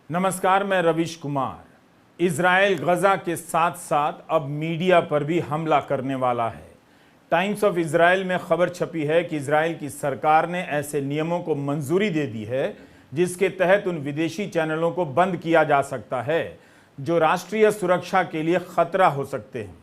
नमस्कार, मैं रवीश कुमार। इजराइल गजा के साथ साथ अब मीडिया पर भी हमला करने वाला है। टाइम्स ऑफ इजराइल में खबर छपी है कि इजराइल की सरकार ने ऐसे नियमों को मंजूरी दे दी है जिसके तहत उन विदेशी चैनलों को बंद किया जा सकता है जो राष्ट्रीय सुरक्षा के लिए खतरा हो सकते हैं।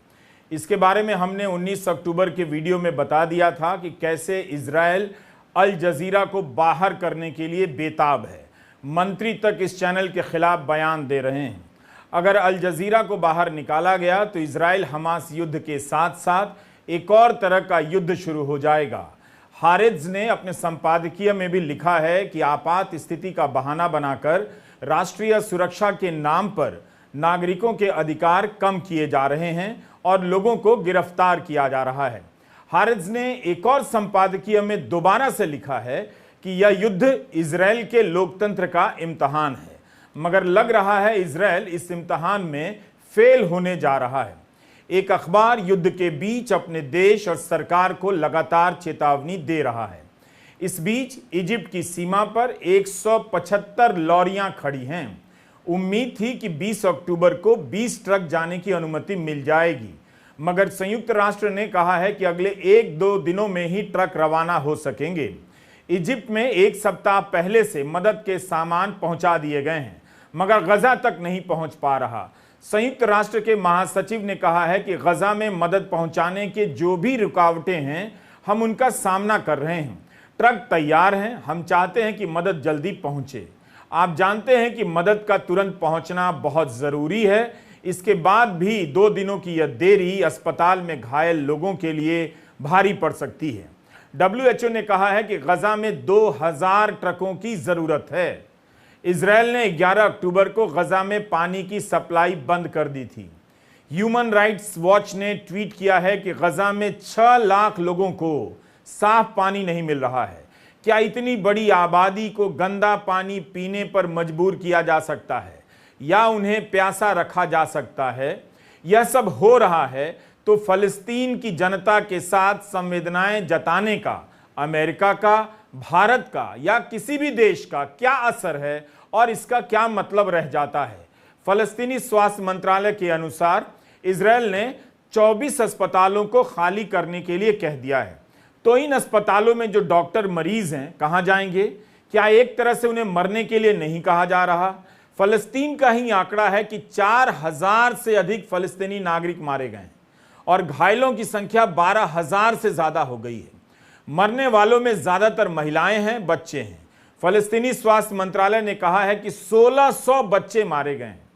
इसके बारे में हमने 19 अक्टूबर के वीडियो में बता दिया था कि कैसे इजराइल अल जजीरा को बाहर करने के लिए बेताब है। मंत्री तक इस चैनल के खिलाफ बयान दे रहे हैं। अगर अल जजीरा को बाहर निकाला गया तो इजराइल हमास युद्ध के साथ साथ एक और तरह का युद्ध शुरू हो जाएगा। हारित्ज ने अपने संपादकीय में भी लिखा है कि आपात स्थिति का बहाना बनाकर राष्ट्रीय सुरक्षा के नाम पर नागरिकों के अधिकार कम किए जा रहे हैं और लोगों को गिरफ्तार किया जा रहा है। हारित्ज ने एक और संपादकीय में दोबारा से लिखा है कि यह युद्ध इजराइल के लोकतंत्र का इम्तहान है, मगर लग रहा है इजराइल इस इम्तहान में फेल होने जा रहा है। एक अखबार युद्ध के बीच अपने देश और सरकार को लगातार चेतावनी दे रहा है। इस बीच इजिप्ट की सीमा पर 175 लॉरियां खड़ी हैं। उम्मीद थी कि 20 अक्टूबर को 20 ट्रक जाने की अनुमति मिल जाएगी, मगर संयुक्त राष्ट्र ने कहा है कि अगले 1-2 दिनों में ही ट्रक रवाना हो सकेंगे। इजिप्ट में एक सप्ताह पहले से मदद के सामान पहुंचा दिए गए हैं, मगर गजा तक नहीं पहुंच पा रहा। संयुक्त राष्ट्र के महासचिव ने कहा है कि गजा में मदद पहुंचाने के जो भी रुकावटें हैं, हम उनका सामना कर रहे हैं। ट्रक तैयार हैं, हम चाहते हैं कि मदद जल्दी पहुंचे। आप जानते हैं कि मदद का तुरंत पहुंचना बहुत ज़रूरी है। इसके बाद भी 2 दिनों की यह देरी अस्पताल में घायल लोगों के लिए भारी पड़ सकती है। WHO ने कहा है कि गजा में 2000 ट्रकों की ज़रूरत है। इजराइल ने 11 अक्टूबर को गजा में पानी की सप्लाई बंद कर दी थी। ह्यूमन राइट्स वॉच ने ट्वीट किया है कि गजा में 6 लाख लोगों को साफ पानी नहीं मिल रहा है। क्या इतनी बड़ी आबादी को गंदा पानी पीने पर मजबूर किया जा सकता है या उन्हें प्यासा रखा जा सकता है? यह सब हो रहा है तो फलस्तीन की जनता के साथ संवेदनाएं जताने का अमेरिका का, भारत का या किसी भी देश का क्या असर है और इसका क्या मतलब रह जाता है? फलस्तीनी स्वास्थ्य मंत्रालय के अनुसार इजराइल ने 24 अस्पतालों को खाली करने के लिए कह दिया है। तो इन अस्पतालों में जो डॉक्टर मरीज हैं कहां जाएंगे? क्या एक तरह से उन्हें मरने के लिए नहीं कहा जा रहा? फलस्तीन का ही आंकड़ा है कि 4000 से अधिक फलस्तीनी नागरिक मारे गए और घायलों की संख्या 12,000 से ज्यादा हो गई है। मरने वालों में ज्यादातर महिलाएं हैं, बच्चे हैं। फलस्तीनी स्वास्थ्य मंत्रालय ने कहा है कि 1600 बच्चे मारे गए हैं।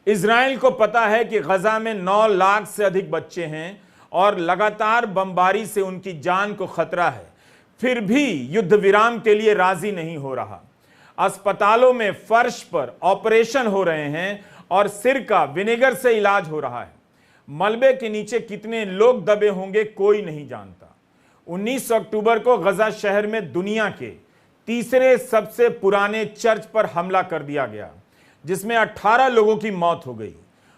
इजराइल को पता है कि गजा में 9 लाख से अधिक बच्चे हैं और लगातार बमबारी से उनकी जान को खतरा है, फिर भी युद्ध विराम के लिए राजी नहीं हो रहा। अस्पतालों में फर्श पर ऑपरेशन हो रहे हैं और सिर का विनेगर से इलाज हो रहा है। मलबे के नीचे कितने लोग दबे होंगे कोई नहीं जानता। 19 अक्टूबर को गजा शहर में दुनिया के तीसरे सबसे पुराने चर्च पर हमला कर दिया गया, जिसमें 18 लोगों की मौत हो गई।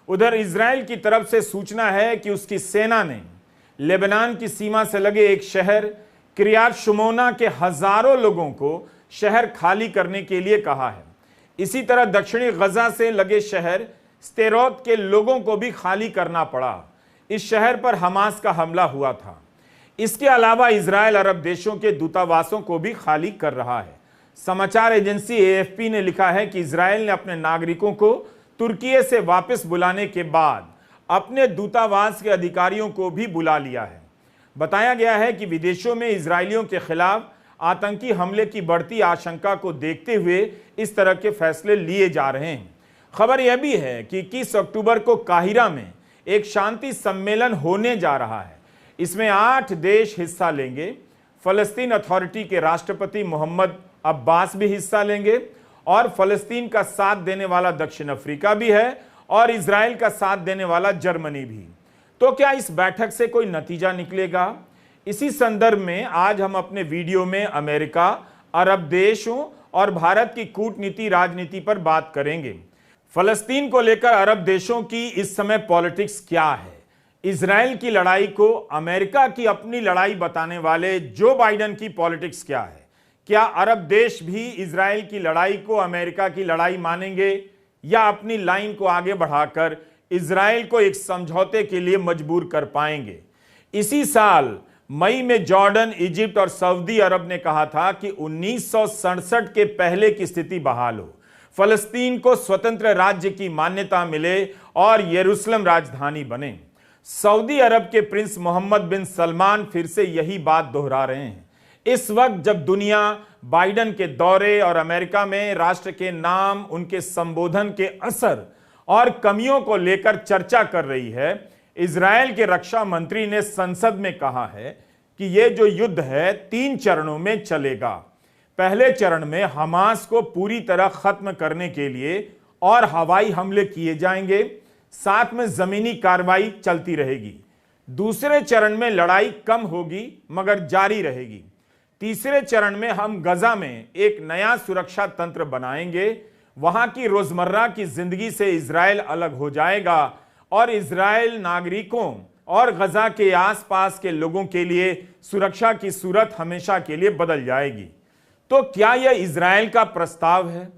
उधर इजराइल की तरफ से सूचना है कि उसकी सेना ने लेबनान की सीमा से लगे एक शहर किर्यात शुमोना के हजारों लोगों को शहर खाली करने के लिए कहा है। इसी तरह दक्षिणी गजा से लगे शहर स्तेरोत के लोगों को भी खाली करना पड़ा। इस शहर पर हमास का हमला हुआ था। इसके अलावा इजराइल अरब देशों के दूतावासों को भी खाली कर रहा है। समाचार एजेंसी AFP ने लिखा है कि इजराइल ने अपने नागरिकों को तुर्की से वापस बुलाने के बाद अपने दूतावास के अधिकारियों को भी बुला लिया है। बताया गया है कि विदेशों में इजरायलियों के खिलाफ आतंकी हमले की बढ़ती आशंका को देखते हुए इस तरह के फैसले लिए जा रहे हैं। खबर यह भी है कि 21 अक्टूबर को काहिरा में एक शांति सम्मेलन होने जा रहा है। इसमें 8 देश हिस्सा लेंगे। फलस्तीन अथॉरिटी के राष्ट्रपति मोहम्मद अब्बास भी हिस्सा लेंगे और फलस्तीन का साथ देने वाला दक्षिण अफ्रीका भी है और इजराइल का साथ देने वाला जर्मनी भी। तो क्या इस बैठक से कोई नतीजा निकलेगा? इसी संदर्भ में आज हम अपने वीडियो में अमेरिका, अरब देशों और भारत की कूटनीति राजनीति पर बात करेंगे। फलस्तीन को लेकर अरब देशों की इस समय पॉलिटिक्स क्या है? इजराइल की लड़ाई को अमेरिका की अपनी लड़ाई बताने वाले जो बाइडेन की पॉलिटिक्स क्या है? क्या अरब देश भी इजराइल की लड़ाई को अमेरिका की लड़ाई मानेंगे या अपनी लाइन को आगे बढ़ाकर इजराइल को एक समझौते के लिए मजबूर कर पाएंगे? इसी साल मई में जॉर्डन, इजिप्ट और सऊदी अरब ने कहा था कि 1967 के पहले की स्थिति बहाल हो, फलस्तीन को स्वतंत्र राज्य की मान्यता मिले और यरूशलेम राजधानी बने। सऊदी अरब के प्रिंस मोहम्मद बिन सलमान फिर से यही बात दोहरा रहे हैं। इस वक्त जब दुनिया बाइडेन के दौरे और अमेरिका में राष्ट्र के नाम, उनके संबोधन के असर और कमियों को लेकर चर्चा कर रही है, इजराइल के रक्षा मंत्री ने संसद में कहा है कि यह जो युद्ध है 3 चरणों में चलेगा। पहले चरण में हमास को पूरी तरह खत्म करने के लिए और हवाई हमले किए जाएंगे, साथ में जमीनी कार्रवाई चलती रहेगी। दूसरे चरण में लड़ाई कम होगी मगर जारी रहेगी। तीसरे चरण में हम गजा में एक नया सुरक्षा तंत्र बनाएंगे। वहां की रोजमर्रा की जिंदगी से इजराइल अलग हो जाएगा और इजराइल नागरिकों और गजा के आसपास के लोगों के लिए सुरक्षा की सूरत हमेशा के लिए बदल जाएगी। तो क्या यह इजराइल का प्रस्ताव है?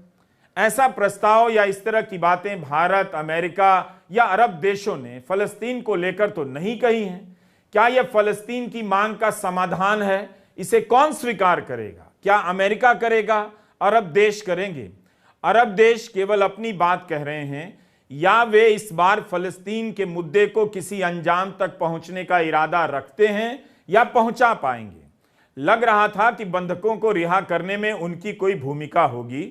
ऐसा प्रस्ताव या इस तरह की बातें भारत, अमेरिका या अरब देशों ने फलस्तीन को लेकर तो नहीं कही हैं। क्या यह फलस्तीन की मांग का समाधान है? इसे कौन स्वीकार करेगा? क्या अमेरिका करेगा? अरब देश करेंगे? अरब देश केवल अपनी बात कह रहे हैं या वे इस बार फलस्तीन के मुद्दे को किसी अंजाम तक पहुंचने का इरादा रखते हैं या पहुंचा पाएंगे? लग रहा था कि बंधकों को रिहा करने में उनकी कोई भूमिका होगी।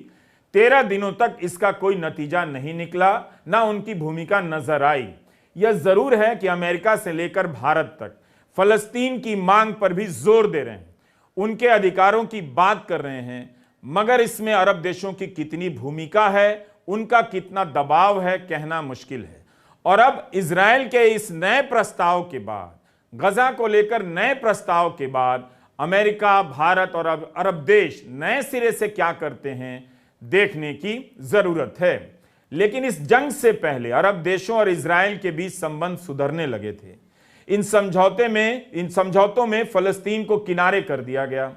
13 दिनों तक इसका कोई नतीजा नहीं निकला, ना उनकी भूमिका नजर आई। यह जरूर है कि अमेरिका से लेकर भारत तक फलस्तीन की मांग पर भी जोर दे रहे हैं, उनके अधिकारों की बात कर रहे हैं, मगर इसमें अरब देशों की कितनी भूमिका है, उनका कितना दबाव है, कहना मुश्किल है। और अब इजराइल के इस नए प्रस्ताव के बाद, गजा को लेकर नए प्रस्ताव के बाद अमेरिका, भारत और अरब देश नए सिरे से क्या करते हैं, देखने की जरूरत है। लेकिन इस जंग से पहले अरब देशों और इजराइल के बीच संबंध सुधरने लगे थे। इन समझौतों में फलस्तीन को किनारे कर दिया गया।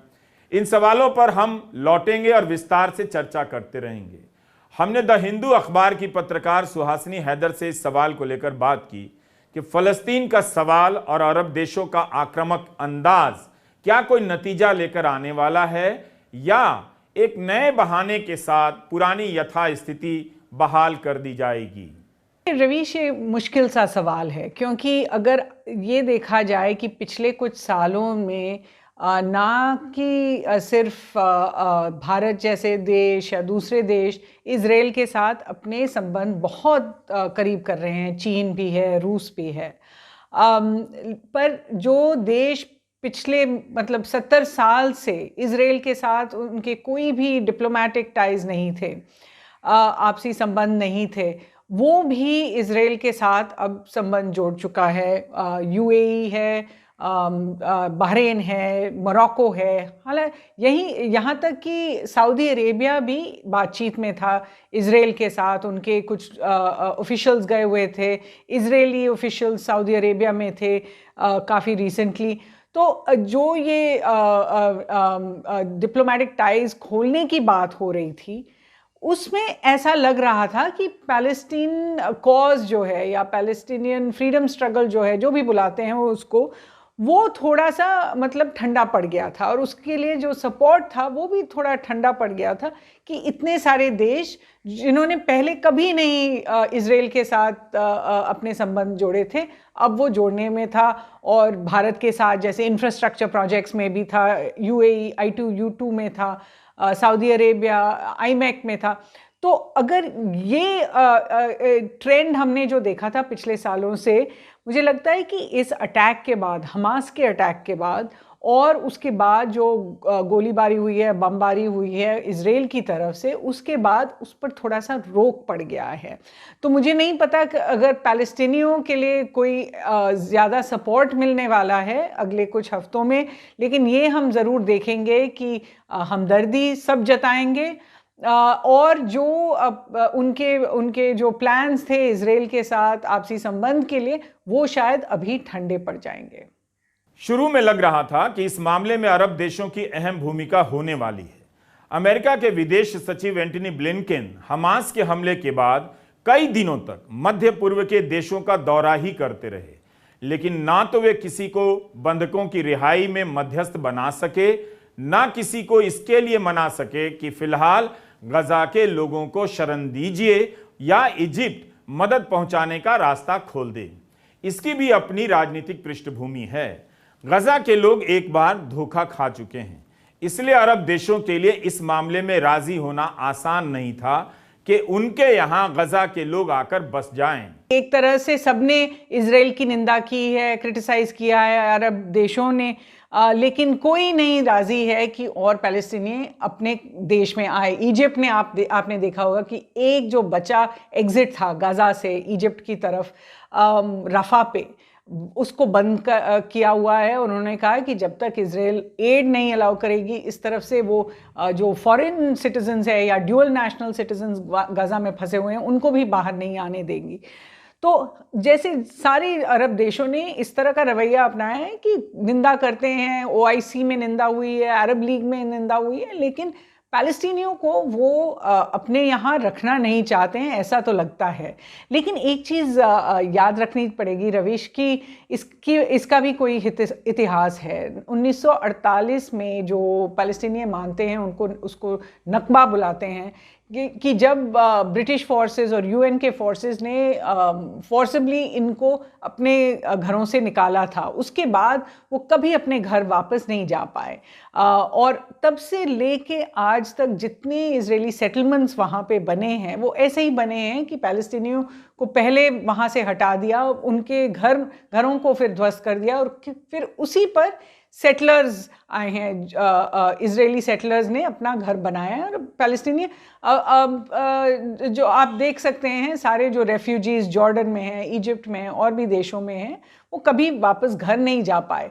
इन सवालों पर हम लौटेंगे और विस्तार से चर्चा करते रहेंगे। हमने द हिंदू अखबार की पत्रकार सुहासिनी हैदर से इस सवाल को लेकर बात की कि फलस्तीन का सवाल और अरब देशों का आक्रामक अंदाज क्या कोई नतीजा लेकर आने वाला है या एक नए बहाने के साथ पुरानी यथास्थिति बहाल कर दी जाएगी? रवीश, ये मुश्किल सा सवाल है, क्योंकि अगर ये देखा जाए कि पिछले कुछ सालों में ना कि सिर्फ भारत जैसे देश या दूसरे देश इजराइल के साथ अपने संबंध बहुत करीब कर रहे हैं, चीन भी है, रूस भी है, पर जो देश पिछले 70 साल से इजराइल के साथ उनके कोई भी डिप्लोमेटिक टाइज नहीं थे, आपसी संबंध नहीं थे, वो भी इजराइल के साथ अब संबंध जोड़ चुका है। यूएई है, बहरीन है, मोरक्को है, हालांकि यहाँ तक कि सऊदी अरेबिया भी बातचीत में था इजराइल के साथ। उनके कुछ ऑफिशियल्स गए हुए थे, इजरायली ऑफिशियल्स सऊदी अरेबिया में थे काफ़ी रिसेंटली। तो जो ये डिप्लोमेटिक टाइज खोलने की बात हो रही थी, उसमें ऐसा लग रहा था कि पैलेस्टीन कॉज जो है या पैलेस्टीनियन फ्रीडम स्ट्रगल जो है, जो भी बुलाते हैं वो थोड़ा सा ठंडा पड़ गया था, और उसके लिए जो सपोर्ट था वो भी थोड़ा ठंडा पड़ गया था कि इतने सारे देश जिन्होंने पहले कभी नहीं इजराइल के साथ अपने संबंध जोड़े थे, अब वो जोड़ने में था। और भारत के साथ जैसे इंफ्रास्ट्रक्चर प्रोजेक्ट्स में भी था, यूएई I2U2 में था, सऊदी अरेबिया IMEC में था। तो अगर ये ट्रेंड हमने जो देखा था पिछले सालों से, मुझे लगता है कि इस अटैक के बाद, हमास के अटैक के बाद और उसके बाद जो गोलीबारी हुई है, बमबारी हुई है इजराइल की तरफ से, उसके बाद उस पर थोड़ा सा रोक पड़ गया है। तो मुझे नहीं पता कि अगर पैलेस्टीनियों के लिए कोई ज़्यादा सपोर्ट मिलने वाला है अगले कुछ हफ्तों में, लेकिन ये हम ज़रूर देखेंगे कि हमदर्दी सब जताएंगे और जो उनके जो प्लान्स थे इजराइल के साथ आपसी संबंध के लिए, वो शायद अभी ठंडे पड़ जाएंगे। शुरू में लग रहा था कि इस मामले में अरब देशों की अहम भूमिका होने वाली है। अमेरिका के विदेश सचिव एंटनी ब्लिंकेन हमास के हमले के बाद कई दिनों तक मध्य पूर्व के देशों का दौरा ही करते रहे, लेकिन ना तो वे किसी को बंधकों की रिहाई में मध्यस्थ बना सके, ना किसी को इसके लिए मना सके कि फिलहाल गजा के लोगों को शरण दीजिए या इजिप्ट मदद पहुंचाने का रास्ता खोल दे। इसकी भी अपनी राजनीतिक पृष्ठभूमि है। गजा के लोग एक बार धोखा खा चुके हैं, इसलिए अरब देशों के लिए इस मामले में राजी होना आसान नहीं था कि उनके यहां गजा के लोग आकर बस जाएं। एक तरह से सबने इजराइल की निंदा की है, क्रिटिसाइज किया है अरब देशों ने, लेकिन कोई नहीं राजी है कि और पैलेस्टीनी अपने देश में आए। इजिप्ट ने आपने देखा होगा कि एक जो बचा एग्जिट था गाजा से इजिप्ट की तरफ रफा पे, उसको बंद किया हुआ है। उन्होंने कहा कि जब तक इजराइल एड नहीं अलाउ करेगी इस तरफ से, वो जो फॉरेन सिटीजन्स है या ड्यूअल नेशनल सिटीजन्स गाजा में फंसे हुए हैं उनको भी बाहर नहीं आने देंगी। तो जैसे सारी अरब देशों ने इस तरह का रवैया अपनाया है कि निंदा करते हैं, ओआईसी में निंदा हुई है, अरब लीग में निंदा हुई है, लेकिन पैलेस्टीनियों को वो अपने यहाँ रखना नहीं चाहते हैं, ऐसा तो लगता है। लेकिन एक चीज़ याद रखनी पड़ेगी रविश कि इसका भी कोई इतिहास है। 1948 में जो पैलेस्टीनियन मानते हैं उसको नकबा बुलाते हैं कि जब ब्रिटिश फोर्सेस और यूएन के फोर्सेस ने फोर्सिबली इनको अपने घरों से निकाला था, उसके बाद वो कभी अपने घर वापस नहीं जा पाए। और तब से लेके आज तक जितने इजरायली सेटलमेंट्स वहाँ पे बने हैं वो ऐसे ही बने हैं कि पैलेस्टीनियों को पहले वहाँ से हटा दिया, उनके घरों को फिर ध्वस्त कर दिया और फिर उसी पर सेटलर्स आए हैं। इजरायली सेटलर्स ने अपना घर बनाया है और पैलेस्टीनी जो आप देख सकते हैं सारे जो रेफ्यूजीज जॉर्डन में हैं, इजिप्ट में हैं और भी देशों में हैं, वो कभी वापस घर नहीं जा पाए।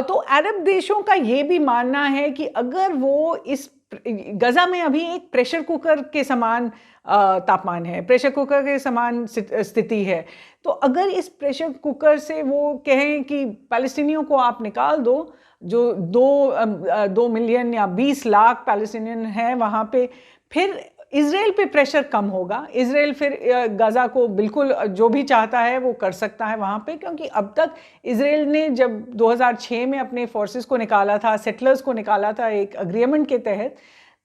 तो अरब देशों का ये भी मानना है कि अगर वो इस गजा में अभी एक प्रेशर कुकर के समान तापमान है, प्रेशर कुकर के समान स्थिति है, तो अगर इस प्रेशर कुकर से वो कहें कि पैलेस्टीनियों को आप निकाल दो, जो 2 मिलियन या 20 लाख पैलेस्टीनियन हैं वहाँ पे, फिर इजराइल पे प्रेशर कम होगा। इजराइल फिर गजा को बिल्कुल जो भी चाहता है वो कर सकता है वहाँ पे, क्योंकि अब तक इजराइल ने जब 2006 में अपने फोर्सेस को निकाला था, सेटलर्स को निकाला था एक अग्रीमेंट के तहत,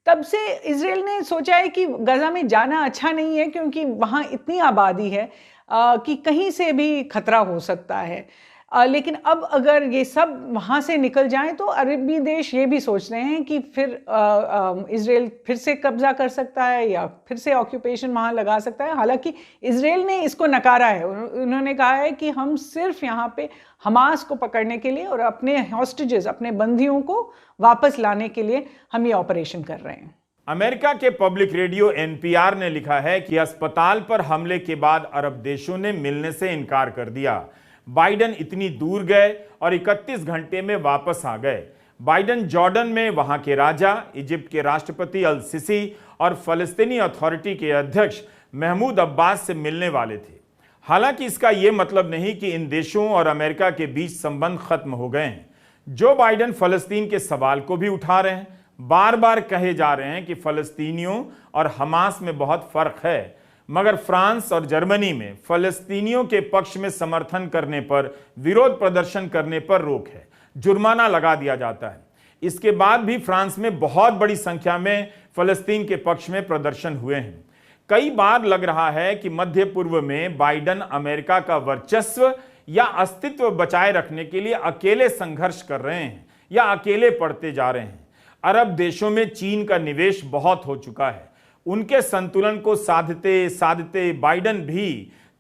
तब से इजराइल ने सोचा है कि गजा में जाना अच्छा नहीं है क्योंकि वहाँ इतनी आबादी है कि कहीं से भी खतरा हो सकता है। लेकिन अब अगर ये सब वहाँ से निकल जाएं तो अरबी देश ये भी सोच रहे हैं कि फिर इजराइल फिर से कब्जा कर सकता है या फिर से ऑक्यूपेशन वहाँ लगा सकता है। हालांकि इजराइल ने इसको नकारा है। उन्होंने कहा है कि हम सिर्फ यहाँ पे हमास को पकड़ने के लिए और अपने हॉस्टेजेस, अपने बंदियों को वापस लाने के लिए हम ये ऑपरेशन कर रहे हैं। अमेरिका के पब्लिक रेडियो एनपीआर ने लिखा है कि अस्पताल पर हमले के बाद अरब देशों ने मिलने से इनकार कर दिया। बाइडन इतनी दूर गए और 31 घंटे में वापस आ गए। बाइडन जॉर्डन में वहां के राजा, इजिप्ट के राष्ट्रपति अल सिसी और फलस्तीनी अथॉरिटी के अध्यक्ष महमूद अब्बास से मिलने वाले थे। हालांकि इसका यह मतलब नहीं कि इन देशों और अमेरिका के बीच संबंध खत्म हो गए हैं। जो बाइडन फलस्तीन के सवाल को भी उठा रहे हैं, बार बार कहे जा रहे हैं कि फलस्तीनियों और हमास में बहुत फर्क है, मगर फ्रांस और जर्मनी में फलस्तीनियों के पक्ष में समर्थन करने पर, विरोध प्रदर्शन करने पर रोक है, जुर्माना लगा दिया जाता है। इसके बाद भी फ्रांस में बहुत बड़ी संख्या में फलस्तीन के पक्ष में प्रदर्शन हुए हैं। कई बार लग रहा है कि मध्य पूर्व में बाइडन अमेरिका का वर्चस्व या अस्तित्व बचाए रखने के लिए अकेले संघर्ष कर रहे हैं या अकेले पड़ते जा रहे हैं। अरब देशों में चीन का निवेश बहुत हो चुका है। उनके संतुलन को साधते साधते बाइडन भी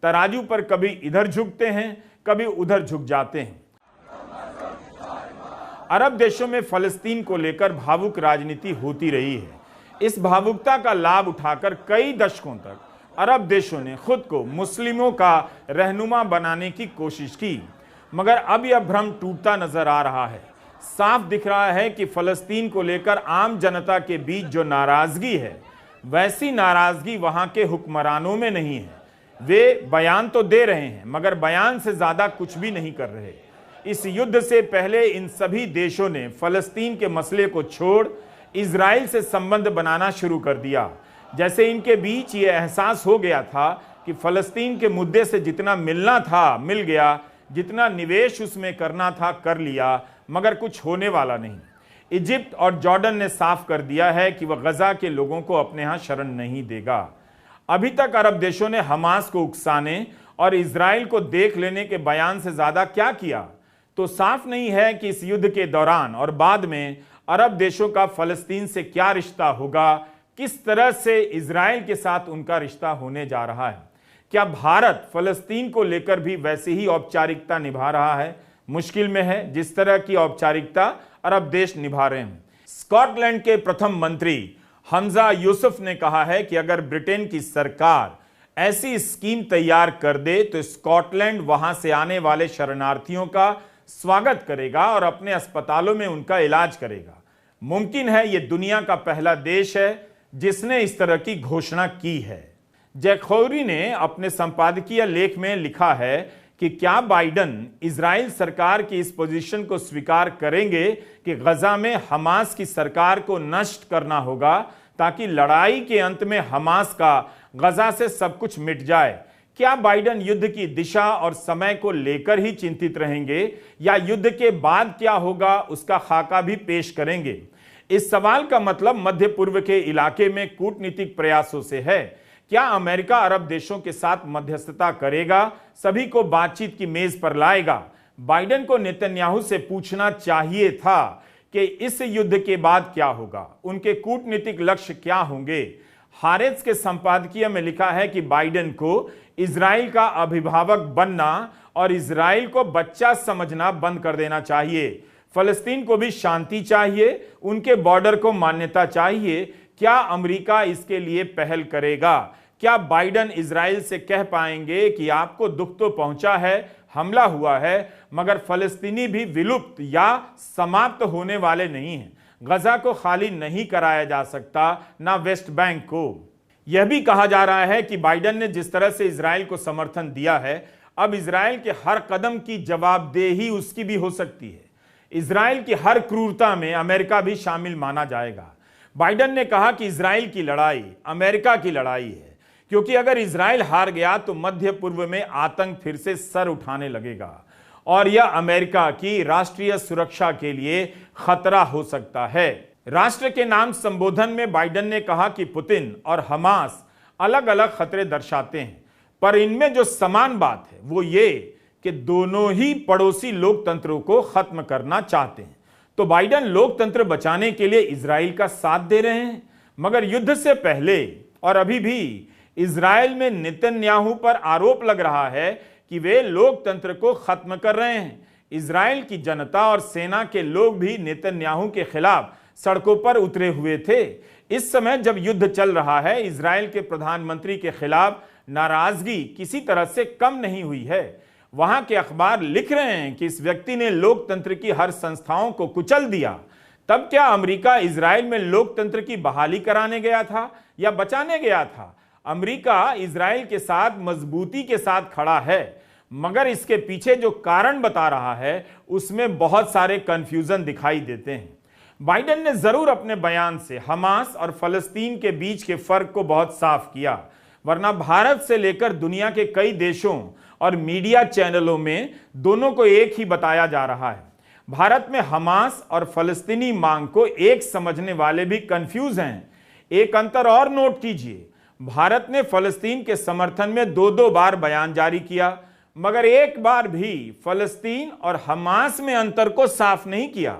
तराजू पर कभी इधर झुकते हैं, कभी उधर झुक जाते हैं। अरब देशों में फलस्तीन को लेकर भावुक राजनीति होती रही है। इस भावुकता का लाभ उठाकर कई दशकों तक अरब देशों ने खुद को मुस्लिमों का रहनुमा बनाने की कोशिश की, मगर अब यह भ्रम टूटता नजर आ रहा है। साफ दिख रहा है कि फलस्तीन को लेकर आम जनता के बीच जो नाराजगी है, वैसी नाराजगी वहां के हुक्मरानों में नहीं है। वे बयान तो दे रहे हैं, मगर बयान से ज्यादा कुछ भी नहीं कर रहे। इस युद्ध से पहले इन सभी देशों ने फलस्तीन के मसले को छोड़ इजराइल से संबंध बनाना शुरू कर दिया। जैसे इनके बीच ये एहसास हो गया था कि फलस्तीन के मुद्दे से जितना मिलना था मिल गया, जितना निवेश उसमें करना था कर लिया, मगर कुछ होने वाला नहीं। इजिप्ट और जॉर्डन ने साफ कर दिया है कि वह गजा के लोगों को अपने यहां शरण नहीं देगा। अभी तक अरब देशों ने हमास को उकसाने और इजराइल को देख लेने के बयान से ज्यादा क्या किया? तो साफ नहीं है कि इस युद्ध के दौरान और बाद में अरब देशों का फलस्तीन से क्या रिश्ता होगा, किस तरह से इजराइल के साथ उनका रिश्ता होने जा रहा है। क्या भारत फलस्तीन को लेकर भी वैसे ही औपचारिकता निभा रहा है? मुश्किल में है जिस तरह की औपचारिकता अरब देश निभा रहे हैं। स्कॉटलैंड के प्रथम मंत्री हमजा यूसुफ ने कहा है कि अगर ब्रिटेन की सरकार ऐसी स्कीम तैयार कर दे तो स्कॉटलैंड वहां से आने वाले शरणार्थियों का स्वागत करेगा और अपने अस्पतालों में उनका इलाज करेगा। मुमकिन है यह दुनिया का पहला देश है जिसने इस तरह की घोषणा की है। जैक खौरी ने अपने संपादकीय लेख में लिखा है कि क्या बाइडन इजराइल सरकार की इस पोजीशन को स्वीकार करेंगे कि गजा में हमास की सरकार को नष्ट करना होगा ताकि लड़ाई के अंत में हमास का गजा से सब कुछ मिट जाए। क्या बाइडन युद्ध की दिशा और समय को लेकर ही चिंतित रहेंगे या युद्ध के बाद क्या होगा उसका खाका भी पेश करेंगे? इस सवाल का मतलब मध्य पूर्व के इलाके में कूटनीतिक प्रयासों से है। क्या अमेरिका अरब देशों के साथ मध्यस्थता करेगा, सभी को बातचीत की मेज पर लाएगा? बाइडन को नेतन्याहू से पूछना चाहिए था कि इस युद्ध के बाद क्या होगा, उनके कूटनीतिक लक्ष्य क्या होंगे। हारेत्स के संपादकीय में लिखा है कि बाइडन को इजराइल का अभिभावक बनना और इजराइल को बच्चा समझना बंद कर देना चाहिए। फलस्तीन को भी शांति चाहिए, उनके बॉर्डर को मान्यता चाहिए। क्या अमेरिका इसके लिए पहल करेगा? क्या बाइडन इजराइल से कह पाएंगे कि आपको दुख तो पहुंचा है, हमला हुआ है, मगर फलस्तीनी भी विलुप्त या समाप्त होने वाले नहीं हैं। गजा को खाली नहीं कराया जा सकता, ना वेस्ट बैंक को। यह भी कहा जा रहा है कि बाइडन ने जिस तरह से इजराइल को समर्थन दिया है, अब इजराइल के हर कदम की जवाबदेही उसकी भी हो सकती है। इजराइल की हर क्रूरता में अमेरिका भी शामिल माना जाएगा। बाइडन ने कहा कि इजराइल की लड़ाई अमेरिका की लड़ाई है, क्योंकि अगर इजराइल हार गया तो मध्य पूर्व में आतंक फिर से सर उठाने लगेगा और यह अमेरिका की राष्ट्रीय सुरक्षा के लिए खतरा हो सकता है। राष्ट्र के नाम संबोधन में बाइडन ने कहा कि पुतिन और हमास अलग अलग खतरे दर्शाते हैं, पर इनमें जो समान बात है वो ये कि दोनों ही पड़ोसी लोकतंत्रों को खत्म करना चाहते हैं। तो बाइडन लोकतंत्र बचाने के लिए इजराइल का साथ दे रहे हैं, मगर युद्ध से पहले और अभी भी इजराइल में नेतन्याहू पर आरोप लग रहा है कि वे लोकतंत्र को खत्म कर रहे हैं। इजराइल की जनता और सेना के लोग भी नेतन्याहू के खिलाफ सड़कों पर उतरे हुए थे। इस समय जब युद्ध चल रहा है, इजराइल के प्रधानमंत्री के खिलाफ नाराजगी किसी तरह से कम नहीं हुई है। वहां के अखबार लिख रहे हैं कि इस व्यक्ति ने लोकतंत्र की हर संस्थाओं को कुचल दिया। तब क्या अमेरिका इजराइल में लोकतंत्र की बहाली कराने गया था या बचाने गया था? अमेरिका इजराइल के साथ मजबूती के साथ खड़ा है, मगर इसके पीछे जो कारण बता रहा है उसमें बहुत सारे कंफ्यूजन दिखाई देते हैं। बाइडन ने जरूर अपने बयान से हमास और फलस्तीन के बीच के फर्क को बहुत साफ किया, वरना भारत से लेकर दुनिया के कई देशों और मीडिया चैनलों में दोनों को एक ही बताया जा रहा है। भारत में हमास और फलस्तीनी मांग को एक समझने वाले भी कंफ्यूज हैं। एक अंतर और नोट कीजिए, भारत ने फलस्तीन के समर्थन में दो बार बयान जारी किया, मगर एक बार भी फलस्तीन और हमास में अंतर को साफ नहीं किया,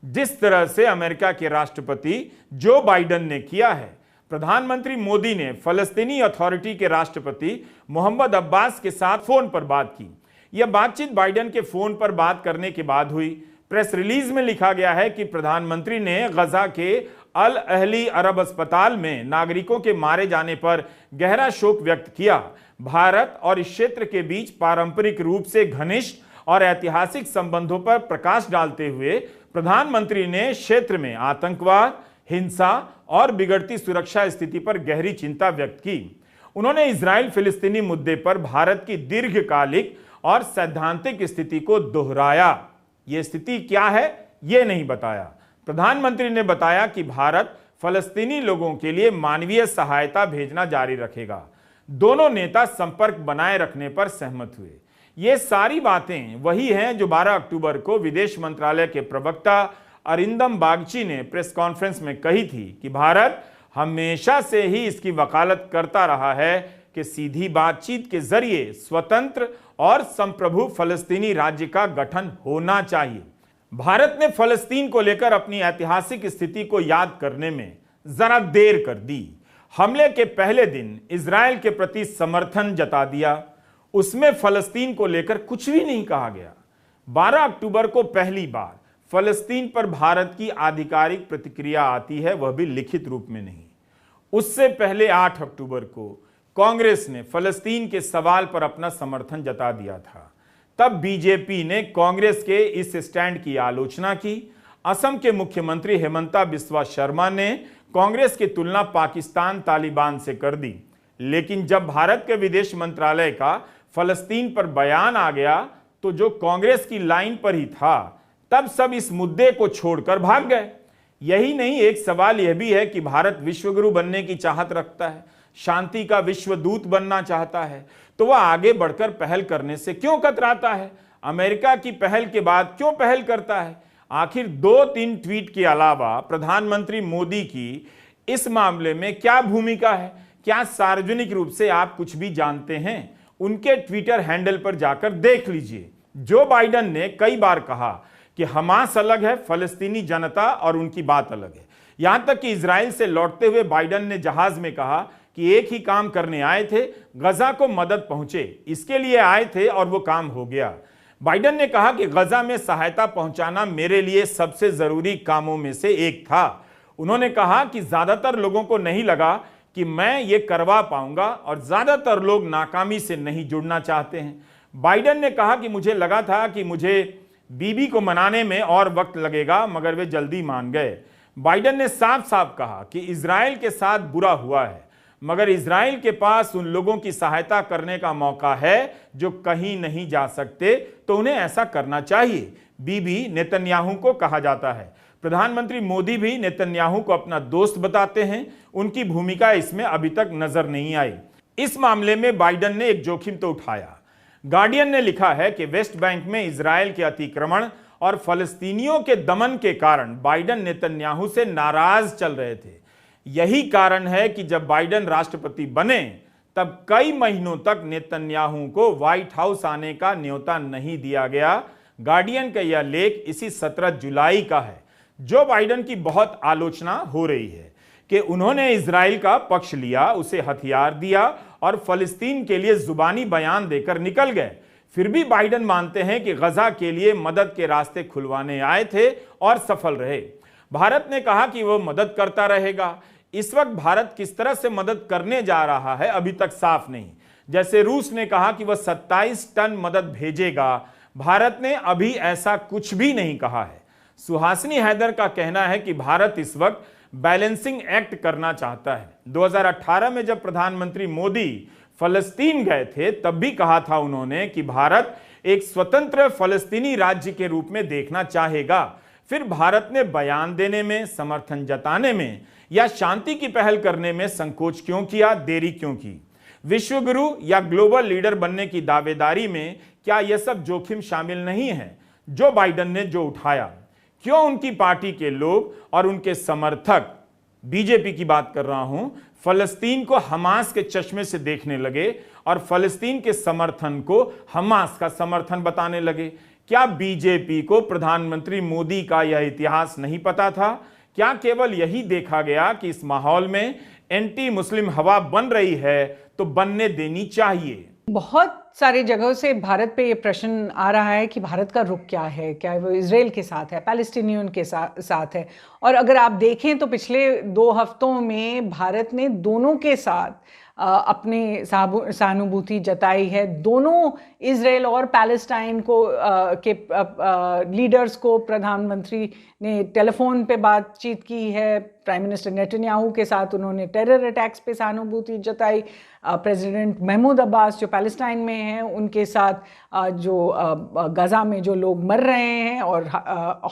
जिस तरह से अमेरिका के राष्ट्रपति जो बाइडन ने किया है। प्रधानमंत्री मोदी ने फलस्तीनी अथॉरिटी के राष्ट्रपति मोहम्मद अब्बास के साथ फोन पर बात की। यह बातचीत बाइडन के फोन पर बात करने के बाद हुई। प्रेस रिलीज में लिखा गया है कि प्रधानमंत्री ने गजा के अल अहली अरब अस्पताल में नागरिकों के मारे जाने पर गहरा शोक व्यक्त किया। भारत और इस क्षेत्र के बीच पारंपरिक रूप से घनिष्ठ और ऐतिहासिक संबंधों पर प्रकाश डालते हुए प्रधानमंत्री ने क्षेत्र में आतंकवाद, हिंसा और बिगड़ती सुरक्षा स्थिति पर गहरी चिंता व्यक्त की। उन्होंने इजराइल फिलिस्तीनी मुद्दे पर भारत की दीर्घकालिक और सैद्धांतिक स्थिति को दोहराया। यह स्थिति क्या है यह नहीं बताया। प्रधानमंत्री ने बताया कि भारत फलस्तीनी लोगों के लिए मानवीय सहायता भेजना जारी रखेगा। दोनों नेता संपर्क बनाए रखने पर सहमत हुए। ये सारी बातें वही हैं जो 12 अक्टूबर को विदेश मंत्रालय के प्रवक्ता अरिंदम बागची ने प्रेस कॉन्फ्रेंस में कही थी कि भारत हमेशा से ही इसकी वकालत करता रहा है कि सीधी बातचीत के जरिए स्वतंत्र और संप्रभु फलस्तीनी राज्य का गठन होना चाहिए। भारत ने फलस्तीन को लेकर अपनी ऐतिहासिक स्थिति को याद करने में जरा देर कर दी। हमले के पहले दिन इजरायल के प्रति समर्थन जता दिया। उसमें फलस्तीन को लेकर कुछ भी नहीं कहा गया। 12 अक्टूबर को पहली बार फलस्तीन पर भारत की आधिकारिक प्रतिक्रिया आती है, वह भी लिखित रूप में नहीं। उससे पहले 8 अक्टूबर को कांग्रेस ने फलस्तीन के सवाल पर अपना समर्थन जता दिया था। तब बीजेपी ने कांग्रेस के इस स्टैंड की आलोचना की। असम के मुख्यमंत्री हेमंता बिस्वा शर्मा ने कांग्रेस की तुलना पाकिस्तान तालिबान से कर दी। लेकिन जब भारत के विदेश मंत्रालय का फलस्तीन पर बयान आ गया तो जो कांग्रेस की लाइन पर ही था, तब सब इस मुद्दे को छोड़कर भाग गए। यही नहीं, एक सवाल यह भी है कि भारत विश्वगुरु बनने की चाहत रखता है, शांति का विश्वदूत बनना चाहता है, तो वह आगे बढ़कर पहल करने से क्यों कतराता है? अमेरिका की पहल के बाद क्यों पहल करता है? आखिर 2-3 ट्वीट के अलावा प्रधानमंत्री मोदी की इस मामले में क्या भूमिका है? क्या सार्वजनिक रूप से आप कुछ भी जानते हैं? उनके ट्विटर हैंडल पर जाकर देख लीजिए। जो बाइडेन ने कई बार कहा कि हमास अलग है, फलस्तीनी जनता और उनकी बात अलग है। यहां तक कि इजराइल से लौटते हुए बाइडेन ने जहाज में कहा कि एक ही काम करने आए थे, गजा को मदद पहुंचे, इसके लिए आए थे और वो काम हो गया। बाइडेन ने कहा कि गजा में सहायता पहुंचाना मेरे लिए सबसे जरूरी कामों में से एक था। उन्होंने कहा कि ज्यादातर लोगों को नहीं लगा कि मैं ये करवा पाऊंगा और ज्यादातर लोग नाकामी से नहीं जुड़ना चाहते हैं। बाइडेन ने कहा कि मुझे लगा था कि मुझे बीबी को मनाने में और वक्त लगेगा, मगर वे जल्दी मान गए। बाइडेन ने साफ साफ कहा कि इजराइल के साथ बुरा हुआ है, मगर इजराइल के पास उन लोगों की सहायता करने का मौका है जो कहीं नहीं जा सकते, तो उन्हें ऐसा करना चाहिए। बीबी नेतन्याहू को कहा जाता है। प्रधानमंत्री मोदी भी नेतन्याहू को अपना दोस्त बताते हैं। उनकी भूमिका इसमें अभी तक नजर नहीं आई। इस मामले में बाइडेन ने एक जोखिम तो उठाया। गार्डियन ने लिखा है कि वेस्ट बैंक में इजराइल के अतिक्रमण और फलस्तीनियों के दमन के कारण बाइडेन नेतन्याहू से नाराज चल रहे थे। यही कारण है कि जब बाइडेन राष्ट्रपति बने तब कई महीनों तक नेतन्याहू को व्हाइट हाउस आने का न्योता नहीं दिया गया। गार्डियन का यह लेख इसी 17 जुलाई का है। जो बाइडेन की बहुत आलोचना हो रही है कि उन्होंने इजराइल का पक्ष लिया, उसे हथियार दिया और फलस्तीन के लिए जुबानी बयान देकर निकल गए। फिर भी बाइडेन मानते हैं कि गजा के लिए मदद के रास्ते खुलवाने आए थे और सफल रहे। भारत ने कहा कि वह मदद करता रहेगा। इस वक्त भारत किस तरह से मदद करने जा रहा है अभी तक साफ नहीं। जैसे रूस ने कहा कि वह 27 टन मदद भेजेगा, भारत ने अभी ऐसा कुछ भी नहीं कहा है। सुहासिनी हैदर का कहना है कि भारत इस वक्त बैलेंसिंग एक्ट करना चाहता है। 2018 में जब प्रधानमंत्री मोदी फलस्तीन गए थे तब भी कहा था उन्होंने कि भारत एक स्वतंत्र फलस्तीनी राज्य के रूप में देखना चाहेगा। फिर भारत ने बयान देने में, समर्थन जताने में या शांति की पहल करने में संकोच क्यों किया, देरी क्यों की? विश्वगुरु या ग्लोबल लीडर बनने की दावेदारी में क्या यह सब जोखिम शामिल नहीं है जो बाइडेन ने जो उठाया? क्यों उनकी पार्टी के लोग और उनके समर्थक, बीजेपी की बात कर रहा हूं, फलस्तीन को हमास के चश्मे से देखने लगे और फलस्तीन के समर्थन को हमास का समर्थन बताने लगे? क्या बीजेपी को प्रधानमंत्री मोदी का यह इतिहास नहीं पता था? क्या केवल यही देखा गया कि इस माहौल में एंटी मुस्लिम हवा बन रही है तो बनने देनी चाहिए? बहुत सारी जगहों से भारत पे ये प्रश्न आ रहा है कि भारत का रुख क्या है, क्या वो इजराइल के साथ है, पैलेस्टीनियन के साथ है। और अगर आप देखें तो पिछले 2 हफ्तों में भारत ने दोनों के साथ अपनी सहानुभूति जताई है। दोनों इजराइल और पैलेस्टाइन को के लीडर्स को प्रधानमंत्री ने टेलीफोन पे बातचीत की है। प्राइम मिनिस्टर नेतन्याहू के साथ उन्होंने टेरर अटैक्स पे सहानुभूति जताई। प्रेसिडेंट महमूद अब्बास जो पैलेस्टाइन में हैं उनके साथ जो गज़ा में जो लोग मर रहे हैं और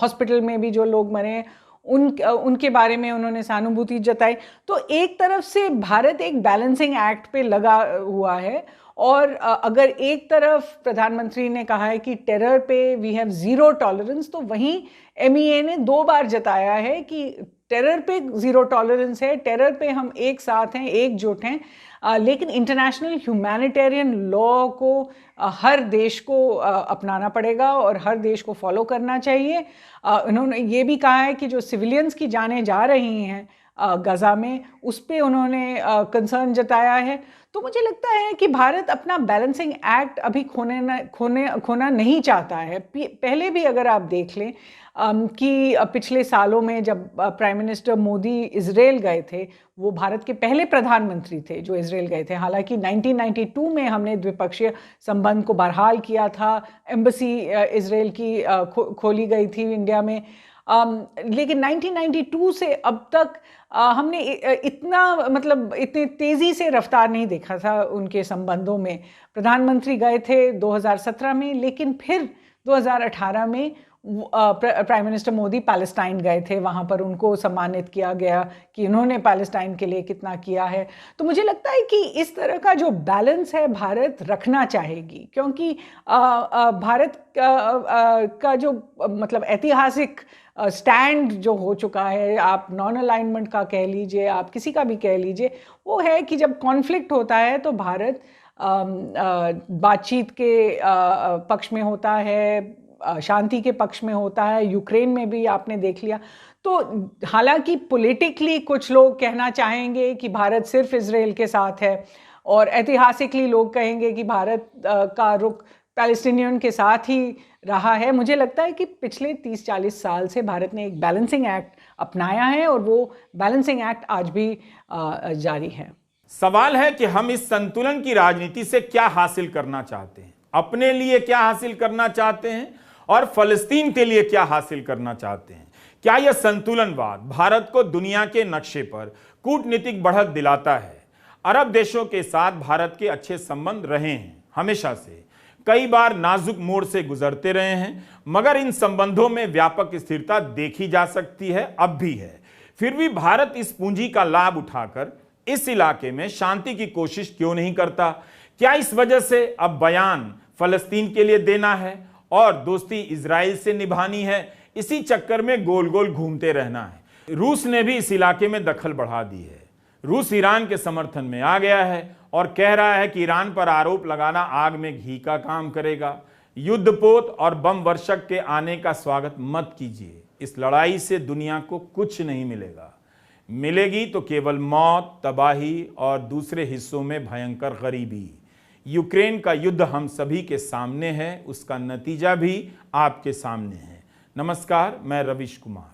हॉस्पिटल में भी जो लोग मरे हैं उनके बारे में उन्होंने सहानुभूति जताई। तो एक तरफ से भारत एक बैलेंसिंग एक्ट पे लगा हुआ है और अगर एक तरफ प्रधानमंत्री ने कहा है कि टेरर पे वी हैव ज़ीरो टॉलरेंस, तो वहीं MEA ने 2 बार जताया है कि टेरर पे ज़ीरो टॉलरेंस है, टेरर पे हम एक साथ हैं, एकजुट हैं। लेकिन इंटरनेशनल ह्यूमैनिटेरियन लॉ को हर देश को अपनाना पड़ेगा और हर देश को फॉलो करना चाहिए। उन्होंने ये भी कहा है कि जो सिविलियंस की जानें जा रही हैं गज़ा में, उस पे उन्होंने कंसर्न जताया है। तो मुझे लगता है कि भारत अपना बैलेंसिंग एक्ट अभी खोना नहीं चाहता है। पहले भी अगर आप देख लें कि पिछले सालों में जब प्राइम मिनिस्टर मोदी इजराइल गए थे, वो भारत के पहले प्रधानमंत्री थे जो इजराइल गए थे। हालांकि 1992 में हमने द्विपक्षीय संबंध को बहाल किया था, एम्बेसी इजराइल की खोली गई थी इंडिया में। लेकिन 1992 से अब तक हमने इतनी तेज़ी से रफ्तार नहीं देखा था उनके संबंधों में। प्रधानमंत्री गए थे 2017 में, लेकिन फिर 2018 में प्राइम मिनिस्टर मोदी पैलेस्टाइन गए थे। वहाँ पर उनको सम्मानित किया गया कि उन्होंने पैलेस्टाइन के लिए कितना किया है। तो मुझे लगता है कि इस तरह का जो बैलेंस है भारत रखना चाहेगी, क्योंकि भारत का जो ऐतिहासिक स्टैंड जो हो चुका है, आप नॉन अलाइनमेंट का कह लीजिए, आप किसी का भी कह लीजिए, वो है कि जब कॉन्फ्लिक्ट होता है तो भारत बातचीत के पक्ष में होता है, शांति के पक्ष में होता है। यूक्रेन में भी आपने देख लिया। तो हालांकि पॉलिटिकली कुछ लोग कहना चाहेंगे कि भारत सिर्फ इजराइल के साथ है और ऐतिहासिकली लोग कहेंगे कि भारत का रुख पैलेस्टीनियन के साथ ही रहा है। मुझे लगता है कि पिछले 30-40 साल से भारत ने एक बैलेंसिंग एक्ट अपनाया है और वो बैलेंसिंग एक्ट आज भी जारी है। सवाल है कि हम इस संतुलन की राजनीति से क्या हासिल करना चाहते हैं, अपने लिए क्या हासिल करना चाहते हैं और फलस्तीन के लिए क्या हासिल करना चाहते हैं। क्या यह संतुलनवाद भारत को दुनिया के नक्शे पर कूटनीतिक बढ़त दिलाता है। अरब देशों के साथ भारत के अच्छे संबंध रहे हैं, हमेशा से कई बार नाजुक मोड़ से गुजरते रहे हैं, मगर इन संबंधों में व्यापक स्थिरता देखी जा सकती है, अब भी है। फिर भी भारत इस पूंजी का लाभ उठाकर इस इलाके में शांति की कोशिश क्यों नहीं करता। क्या इस वजह से अब बयान फलस्तीन के लिए देना है और दोस्ती इजराइल से निभानी है, इसी चक्कर में गोल गोल घूमते रहना है। रूस ने भी इस इलाके में दखल बढ़ा दी है। रूस ईरान के समर्थन में आ गया है और कह रहा है कि ईरान पर आरोप लगाना आग में घी का काम करेगा। युद्धपोत और बम वर्षक के आने का स्वागत मत कीजिए। इस लड़ाई से दुनिया को कुछ नहीं मिलेगा, मिलेगी तो केवल मौत, तबाही और दूसरे हिस्सों में भयंकर गरीबी। यूक्रेन का युद्ध हम सभी के सामने है, उसका नतीजा भी आपके सामने है। नमस्कार, मैं रविश कुमार।